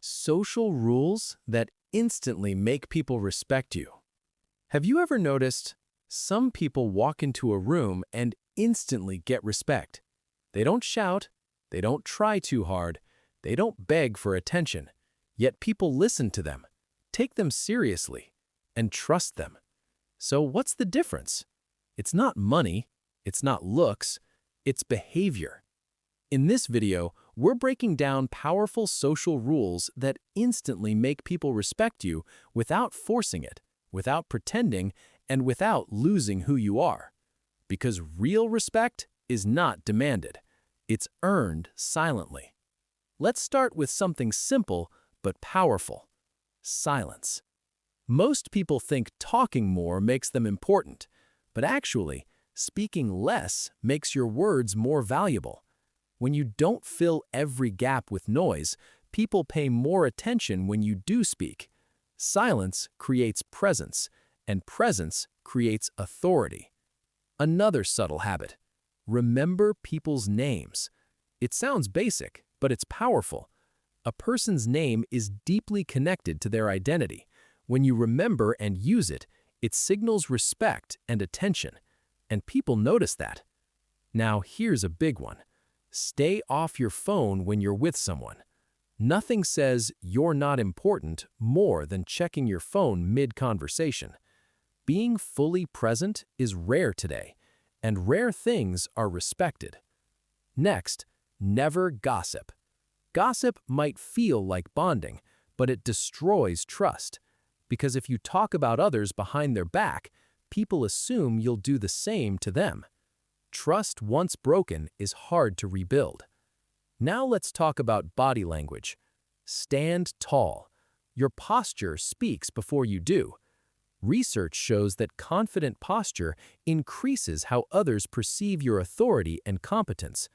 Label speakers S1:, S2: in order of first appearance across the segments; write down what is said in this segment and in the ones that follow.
S1: Social rules that instantly make people respect you. Have you ever noticed some people walk into a room and instantly get respect? They don't shout, they don't try too hard, they don't beg for attention, yet people listen to them, take them seriously, and trust them. So what's the difference? It's not money, it's not looks, it's behavior. In this video, we're breaking down powerful social rules that instantly make people respect you without forcing it, without pretending, and without losing who you are. Because real respect is not demanded. It's earned silently. Let's start with something simple but powerful: silence. Most people think talking more makes them important, but actually, speaking less makes your words more valuable. When you don't fill every gap with noise, people pay more attention when you do speak. Silence creates presence, and presence creates authority. Another subtle habit: remember people's names. It sounds basic, but it's powerful. A person's name is deeply connected to their identity. When you remember and use it, it signals respect and attention, and people notice that. Now here's a big one. Stay off your phone when you're with someone. Nothing says you're not important more than checking your phone mid-conversation. Being fully present is rare today, and rare things are respected. Next, never gossip. Gossip might feel like bonding, but it destroys trust. Because if you talk about others behind their back, people assume you'll do the same to them. Trust once broken is hard to rebuild. Now let's talk about body language. Stand tall. Your posture speaks before you do. Research shows that confident posture increases how others perceive your authority and competence.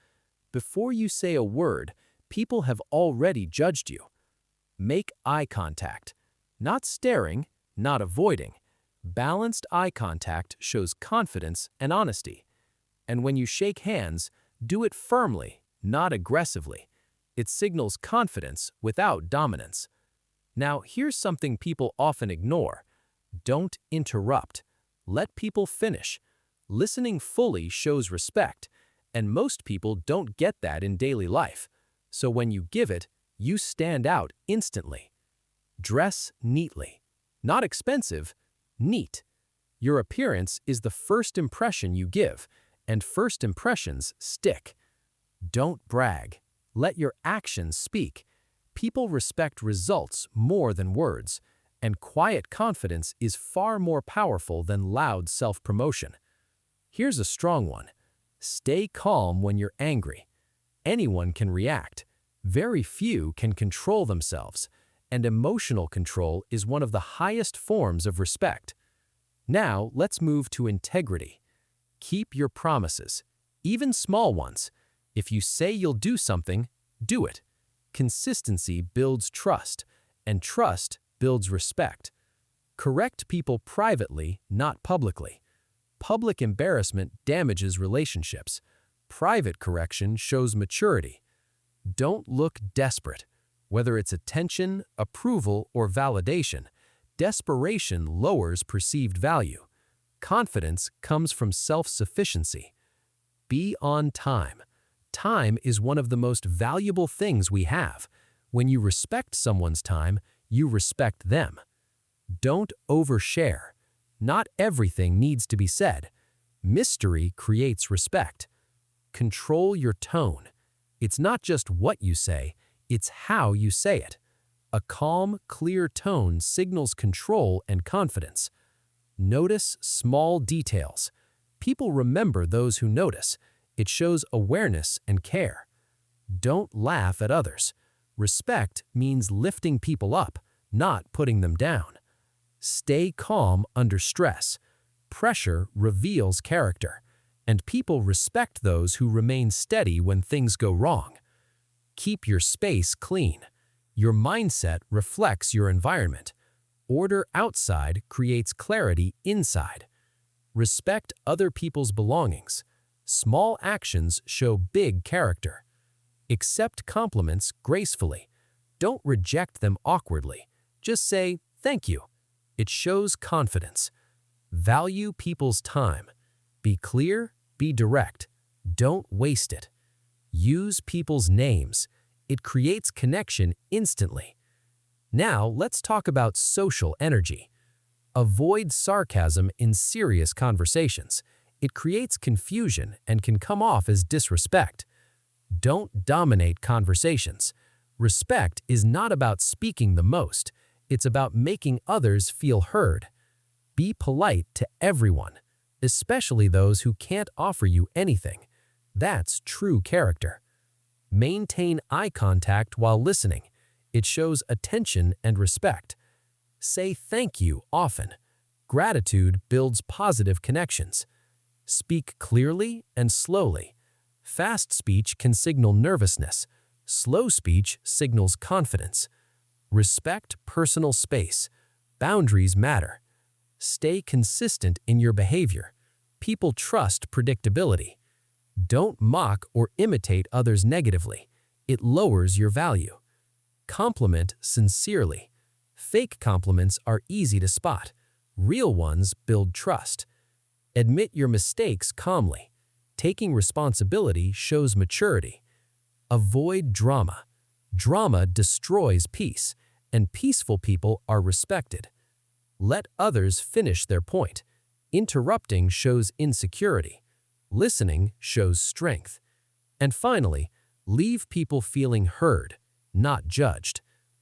S1: Before you say a word, people have already judged you. Make eye contact. Not staring, not avoiding. Balanced eye contact shows confidence and honesty. And when you shake hands, do it firmly, not aggressively. It signals confidence without dominance. Now, here's something people often ignore. Don't interrupt. Let people finish. Listening fully shows respect, and most people don't get that in daily life. So when you give it, you stand out instantly. Dress neatly. Not expensive, neat. Your appearance is the first impression you give, and first impressions stick. Don't brag. Let your actions speak. People respect results more than words, and quiet confidence is far more powerful than loud self-promotion. Here's a strong one. Stay calm when you're angry. Anyone can react. Very few can control themselves, and emotional control is one of the highest forms of respect. Now, let's move to integrity. Keep your promises, even small ones. If you say you'll do something, do it. Consistency builds trust, and trust builds respect. Correct people privately, not publicly. Public embarrassment damages relationships. Private correction shows maturity. Don't look desperate. Whether it's attention, approval, or validation, desperation lowers perceived value. Confidence comes from self-sufficiency. Be on time. Time is one of the most valuable things we have. When you respect someone's time, you respect them. Don't overshare. Not everything needs to be said. Mystery creates respect. Control your tone. It's not just what you say, it's how you say it. A calm, clear tone signals control and confidence. Notice small details. People remember those who notice. It shows awareness and care. Don't laugh at others. Respect means lifting people up, not putting them down. Stay calm under stress. Pressure reveals character, and people respect those who remain steady when things go wrong. Keep your space clean. Your mindset reflects your environment. Order outside creates clarity inside. Respect other people's belongings. Small actions show big character. Accept compliments gracefully.
S2: Don't reject them awkwardly. Just say, "Thank you." It shows confidence. Value people's time. Be clear, be direct. Don't waste it. Use people's names. It creates connection instantly. Now, let's talk about social energy. Avoid sarcasm in serious conversations. It creates confusion and can come off as disrespect. Don't dominate conversations. Respect is not about speaking the most. It's about making others feel heard. Be polite to everyone, especially those who can't offer you anything. That's true character. Maintain eye contact while listening. It shows attention and respect. Say thank you often. Gratitude builds positive connections. Speak clearly and slowly. Fast speech can signal nervousness. Slow speech signals confidence. Respect personal space. Boundaries matter. Stay consistent in your behavior. People trust predictability. Don't mock or imitate others negatively. It lowers your value. Compliment sincerely. Fake compliments are easy to spot. Real ones build trust. Admit your mistakes calmly. Taking responsibility shows maturity. Avoid drama. Drama destroys peace, and peaceful people are respected. Let others finish their point. Interrupting shows insecurity. Listening shows strength. And finally, leave people feeling heard, not judged,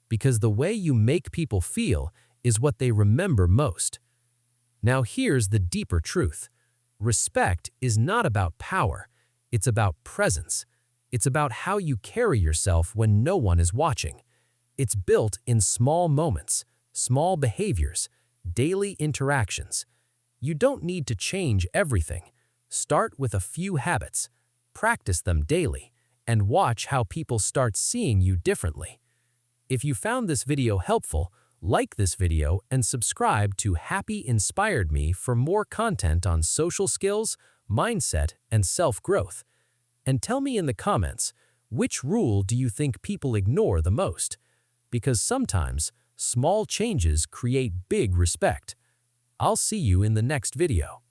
S2: because the way you make people feel is what they remember most. Now here's the deeper truth. Respect is not about power. It's about presence. It's about how you carry yourself when no one is watching. It's built in small moments, small behaviors, daily interactions. You don't need to change everything. Start with a few habits, practice them daily, and watch how people start seeing you differently. If you found this video helpful, like this video and subscribe to Happy Inspired Me for more content on social skills, mindset, and self-growth. And tell me in the comments, which rule do you think people ignore the most? Because sometimes, small changes create big respect. I'll see you in the next video.